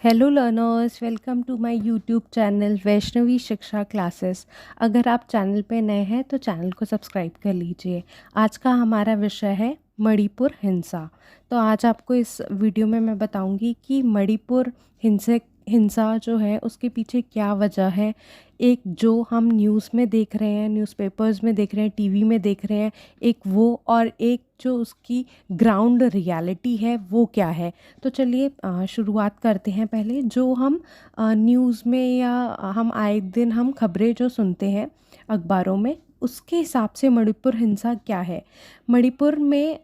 Hello learners, welcome to my YouTube channel Vaishnavi Shiksha classes. अगर आप channel पे नए हैं तो चैनल को सब्सक्राइब कर लीजिए। आज का हमारा विषय है मणिपुर हिंसा। तो आज आपको इस वीडियो में मैं बताऊंगी कि मणिपुर हिंसा जो है उसके पीछे क्या वजह है। एक जो हम न्यूज़ में देख रहे हैं, न्यूज़पेपर्स में देख रहे हैं, टीवी में देख रहे हैं, एक वो और एक जो उसकी ग्राउंड रियलिटी है वो क्या है। तो चलिए शुरुआत करते हैं। पहले जो हम न्यूज़ में या हम आए दिन हम खबरें जो सुनते हैं अखबारों में, उसके हिसाब से मणिपुर हिंसा क्या है। मणिपुर में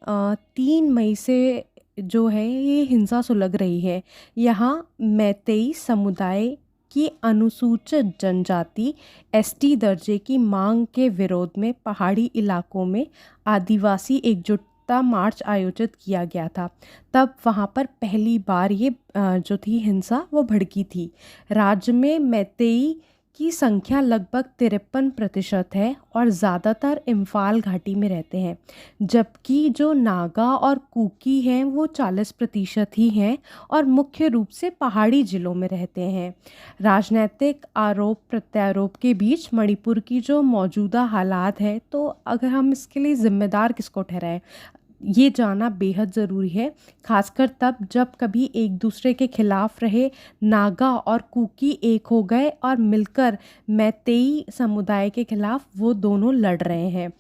3 मई से जो है ये हिंसा सुलग रही है। यहाँ मैतेई समुदाय की अनुसूचित जनजाति एसटी दर्जे की मांग के विरोध में पहाड़ी इलाकों में आदिवासी एकजुटता मार्च आयोजित किया गया था। तब वहाँ पर पहली बार ये जो थी हिंसा वो भड़की थी। राज्य में मैतेई की संख्या लगभग 53% है और ज़्यादातर इम्फाल घाटी में रहते हैं, जबकि जो नागा और कुकी हैं वो 40% ही हैं और मुख्य रूप से पहाड़ी ज़िलों में रहते हैं। राजनीतिक आरोप प्रत्यारोप के बीच मणिपुर की जो मौजूदा हालात है, तो अगर हम इसके लिए ज़िम्मेदार किसको ठहराएं, ये जानना बेहद ज़रूरी है। खासकर तब जब कभी एक दूसरे के खिलाफ रहे नागा और कुकी एक हो गए और मिलकर मैतेई समुदाय के खिलाफ वो दोनों लड़ रहे हैं।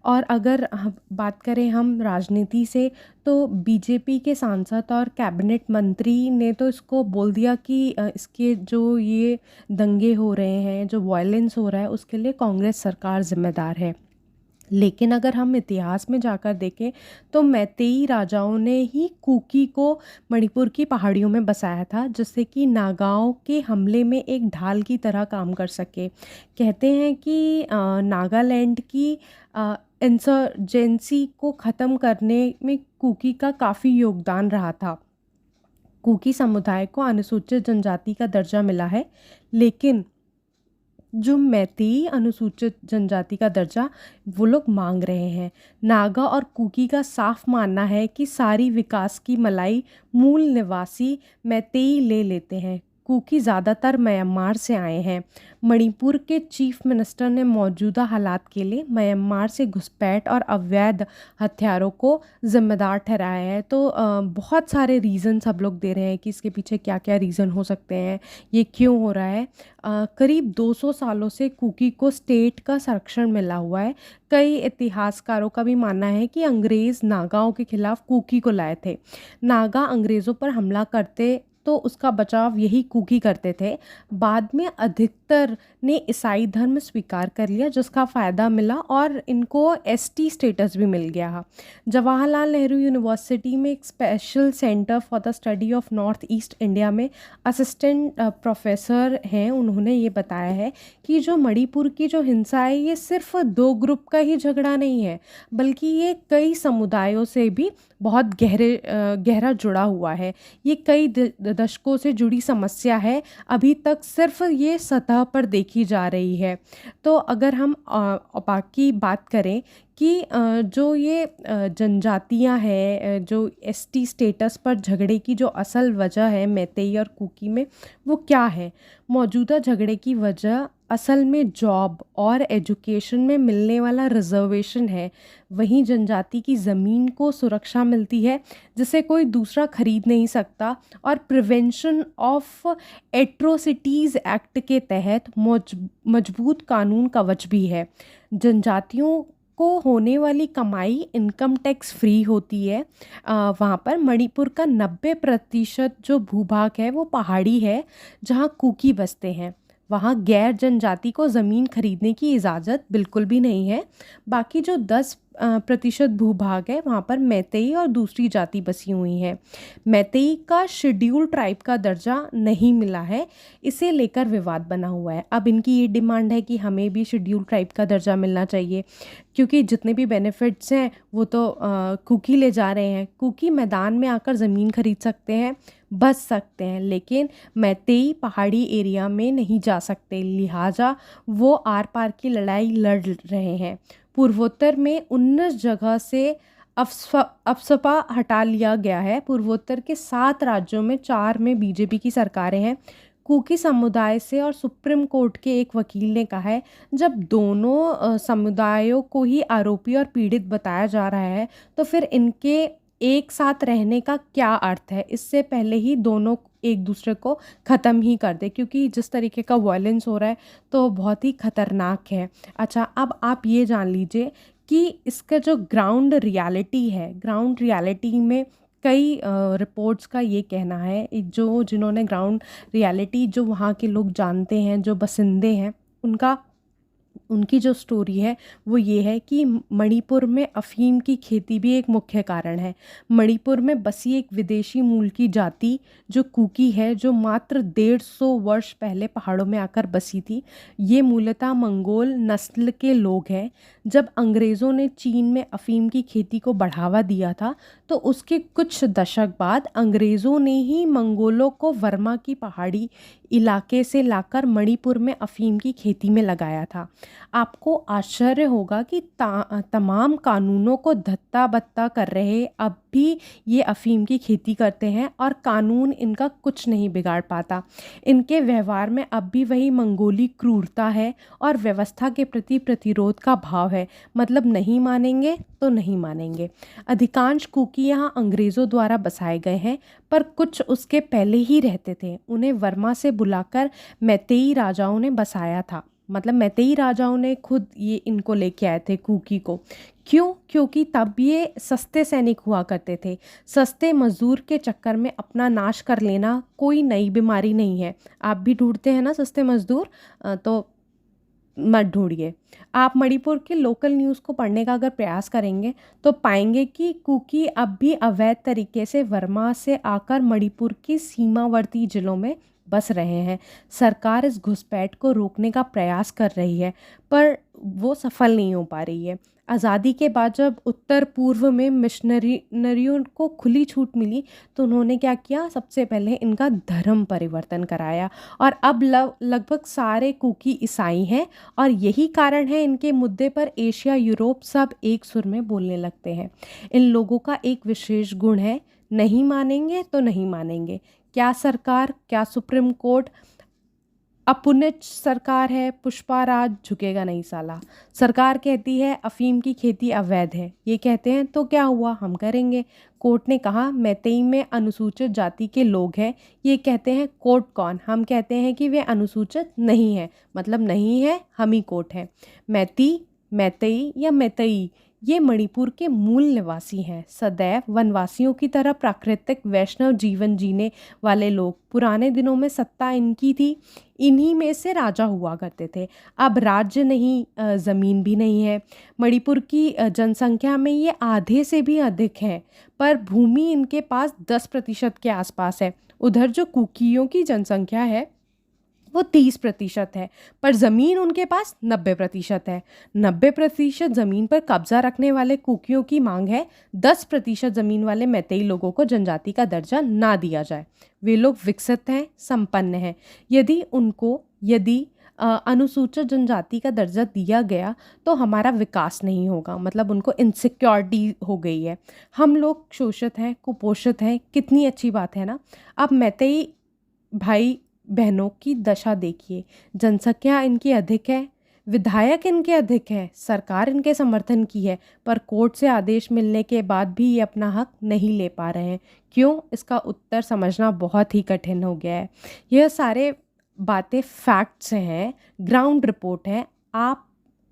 और अगर बात करें हम राजनीति से, तो बीजेपी के सांसद और कैबिनेट मंत्री ने तो इसको बोल दिया कि इसके जो ये दंगे हो रहे हैं, जो वायलेंस हो रहा है, उसके लिए कांग्रेस सरकार जिम्मेदार है। लेकिन अगर हम इतिहास में जाकर देखें तो मैतेई राजाओं ने ही कुकी को मणिपुर की पहाड़ियों में बसाया था, जिससे कि नागाओं के हमले में एक ढाल की तरह काम कर सके। कहते हैं कि नागालैंड की इंसर्जेंसी को ख़त्म करने में कुकी का काफ़ी योगदान रहा था। कुकी समुदाय को अनुसूचित जनजाति का दर्जा मिला है, लेकिन जो मैतेई अनुसूचित जनजाति का दर्जा वो लोग मांग रहे हैं। नागा और कुकी का साफ मानना है कि सारी विकास की मलाई मूल निवासी मैतेई ले लेते हैं। कुकी ज़्यादातर म्यांमार से आए हैं। मणिपुर के चीफ मिनिस्टर ने मौजूदा हालात के लिए म्यांमार से घुसपैठ और अवैध हथियारों को जिम्मेदार ठहराया है। तो बहुत सारे रीज़न सब लोग दे रहे हैं कि इसके पीछे क्या क्या रीज़न हो सकते हैं, ये क्यों हो रहा है। करीब 200 सालों से कुकी को स्टेट का संरक्षण मिला हुआ है। कई इतिहासकारों का भी मानना है कि अंग्रेज़ नागाओं के खिलाफ कुकी को लाए थे। नागा अंग्रेज़ों पर हमला करते तो उसका बचाव यही कुकी करते थे। बाद में अधिकतर ने ईसाई धर्म स्वीकार कर लिया, जिसका फ़ायदा मिला और इनको एसटी स्टेटस भी मिल गया। जवाहरलाल नेहरू यूनिवर्सिटी में एक special centre for the study of north east India में असिस्टेंट प्रोफेसर हैं। उन्होंने ये बताया है कि जो मणिपुर की जो हिंसा है, ये सिर्फ 2 ग्रुप का ही झगड़ा नहीं है, बल्कि ये कई समुदायों से भी बहुत गहरा जुड़ा हुआ है। ये कई दशकों से जुड़ी समस्या है, अभी तक सिर्फ ये सतह पर देखी जा रही है। तो अगर हम बाकी बात करें कि जो ये जनजातियां हैं, जो एसटी स्टेटस पर झगड़े की जो असल वजह है मैतेई और कुकी में, वो क्या है। मौजूदा झगड़े की वजह असल में जॉब और एजुकेशन में मिलने वाला रिजर्वेशन है। वहीं जनजाति की ज़मीन को सुरक्षा मिलती है जिसे कोई दूसरा खरीद नहीं सकता, और प्रिवेंशन ऑफ एट्रोसिटीज़ एक्ट के तहत मजबूत कानून कवच भी है। जनजातियों को होने वाली कमाई इनकम टैक्स फ्री होती है। वहाँ पर मणिपुर का 90% जो भूभाग है वो पहाड़ी है, जहाँ कुकी बसते हैं। वहाँ गैर जनजाति को ज़मीन खरीदने की इजाज़त बिल्कुल भी नहीं है। बाकी जो 10% भूभाग है, वहाँ पर मैतेई और दूसरी जाति बसी हुई है। मैतेई का शेड्यूल ट्राइब का दर्जा नहीं मिला है, इसे लेकर विवाद बना हुआ है। अब इनकी ये डिमांड है कि हमें भी शेड्यूल ट्राइब का दर्जा मिलना चाहिए, क्योंकि जितने भी बेनिफिट्स हैं वो तो कुकी ले जा रहे हैं। कुकी मैदान में आकर ज़मीन खरीद सकते हैं, बच सकते हैं, लेकिन मैतेई पहाड़ी एरिया में नहीं जा सकते, लिहाजा वो आर पार की लड़ाई लड़ रहे हैं। पूर्वोत्तर में 19 जगह से अफसपा हटा लिया गया है। पूर्वोत्तर के 7 राज्यों में 4 में बीजेपी की सरकारें हैं। कुकी समुदाय से और सुप्रीम कोर्ट के एक वकील ने कहा है, जब दोनों समुदायों को ही आरोपी और पीड़ित बताया जा रहा है तो फिर इनके एक साथ रहने का क्या अर्थ है। इससे पहले ही दोनों एक दूसरे को ख़त्म ही कर दे, क्योंकि जिस तरीके का वायलेंस हो रहा है तो बहुत ही ख़तरनाक है। अच्छा, अब आप ये जान लीजिए कि इसका जो ग्राउंड रियलिटी है, ग्राउंड रियलिटी में कई रिपोर्ट्स का ये कहना है, जिन्होंने ग्राउंड रियलिटी जो वहाँ के लोग जानते हैं, जो बसिंदे हैं, उनकी जो स्टोरी है वो ये है कि मणिपुर में अफ़ीम की खेती भी एक मुख्य कारण है। मणिपुर में बसी एक विदेशी मूल की जाति जो कुकी है, जो मात्र 150 वर्ष पहले पहाड़ों में आकर बसी थी। ये मूलतः मंगोल नस्ल के लोग हैं। जब अंग्रेज़ों ने चीन में अफ़ीम की खेती को बढ़ावा दिया था तो उसके कुछ दशक बाद अंग्रेज़ों ने ही मंगोलों को वर्मा की पहाड़ी इलाके से लाकर मणिपुर में अफ़ीम की खेती में लगाया था। आपको आश्चर्य होगा कि तमाम कानूनों को धत्ता बत्ता कर रहे अब भी ये अफ़ीम की खेती करते हैं और कानून इनका कुछ नहीं बिगाड़ पाता। इनके व्यवहार में अब भी वही मंगोली क्रूरता है और व्यवस्था के प्रति प्रतिरोध का भाव है। मतलब नहीं मानेंगे तो नहीं मानेंगे। अधिकांश कुकी यहाँ अंग्रेज़ों द्वारा बसाए गए हैं, पर कुछ उसके पहले ही रहते थे। उन्हें वर्मा से बुलाकर मैतेई राजाओं ने बसाया था। मतलब मैतेई राजाओं ने खुद ये इनको लेके आए थे कुकी को। क्यों? क्योंकि तब ये सस्ते सैनिक हुआ करते थे। सस्ते मजदूर के चक्कर में अपना नाश कर लेना कोई नई बीमारी नहीं है। आप भी ढूंढते हैं ना सस्ते मजदूर, तो मत ढूंढिए। आप मणिपुर के लोकल न्यूज़ को पढ़ने का अगर प्रयास करेंगे तो पाएंगे कि कुकी अब भी अवैध तरीके से वर्मा से आकर मणिपुर की सीमावर्ती जिलों में बस रहे हैं। सरकार इस घुसपैठ को रोकने का प्रयास कर रही है, पर वो सफल नहीं हो पा रही है। आज़ादी के बाद जब उत्तर पूर्व में मिशनरियों को खुली छूट मिली तो उन्होंने क्या किया, सबसे पहले इनका धर्म परिवर्तन कराया और अब लगभग सारे कुकी ईसाई हैं और यही कारण है इनके मुद्दे पर एशिया यूरोप सब एक सुर में बोलने लगते हैं। इन लोगों का एक विशेष गुण है, नहीं मानेंगे तो नहीं मानेंगे। क्या सरकार, क्या सुप्रीम कोर्ट, अपुनिच सरकार है, पुष्पा राज, झुकेगा नहीं साला। सरकार कहती है अफ़ीम की खेती अवैध है, ये कहते हैं तो क्या हुआ, हम करेंगे। कोर्ट ने कहा मैतेई में अनुसूचित जाति के लोग हैं, ये कहते हैं कोर्ट कौन, हम कहते हैं कि वे अनुसूचित नहीं है। मतलब नहीं है, हम ही कोर्ट हैं। मैतेई या मैतेई ये मणिपुर के मूल निवासी हैं। सदैव वनवासियों की तरह प्राकृतिक वैष्णव जीवन जीने वाले लोग। पुराने दिनों में सत्ता इनकी थी, इन्हीं में से राजा हुआ करते थे। अब राज्य नहीं, ज़मीन भी नहीं है। मणिपुर की जनसंख्या में ये आधे से भी अधिक हैं, पर भूमि इनके पास 10% के आसपास है। उधर जो कुकियों की जनसंख्या है वो 30% है, पर ज़मीन उनके पास 90% है। 90% ज़मीन पर कब्जा रखने वाले कुकियों की मांग है 10% ज़मीन वाले मैतेई लोगों को जनजाति का दर्जा ना दिया जाए। वे लोग विकसित हैं, संपन्न हैं। यदि अनुसूचित जनजाति का दर्जा दिया गया तो हमारा विकास नहीं होगा। मतलब उनको इनसिक्योरिटी हो गई है, हम लोग शोषित हैं, कुपोषित हैं। कितनी अच्छी बात है ना। अब मैतेई भाई बहनों की दशा देखिए, जनसंख्या इनकी अधिक है, विधायक इनके अधिक हैं, सरकार इनके समर्थन की है, पर कोर्ट से आदेश मिलने के बाद भी ये अपना हक नहीं ले पा रहे हैं। क्यों? इसका उत्तर समझना बहुत ही कठिन हो गया है। यह सारे बातें फैक्ट्स हैं, ग्राउंड रिपोर्ट है।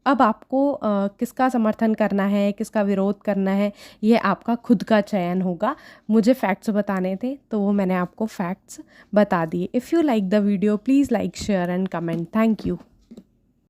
अब आपको किसका समर्थन करना है, किसका विरोध करना है, ये आपका खुद का चयन होगा। मुझे फैक्ट्स बताने थे तो वो मैंने आपको फैक्ट्स बता दिए। If you like the video please like, share and comment. Thank you.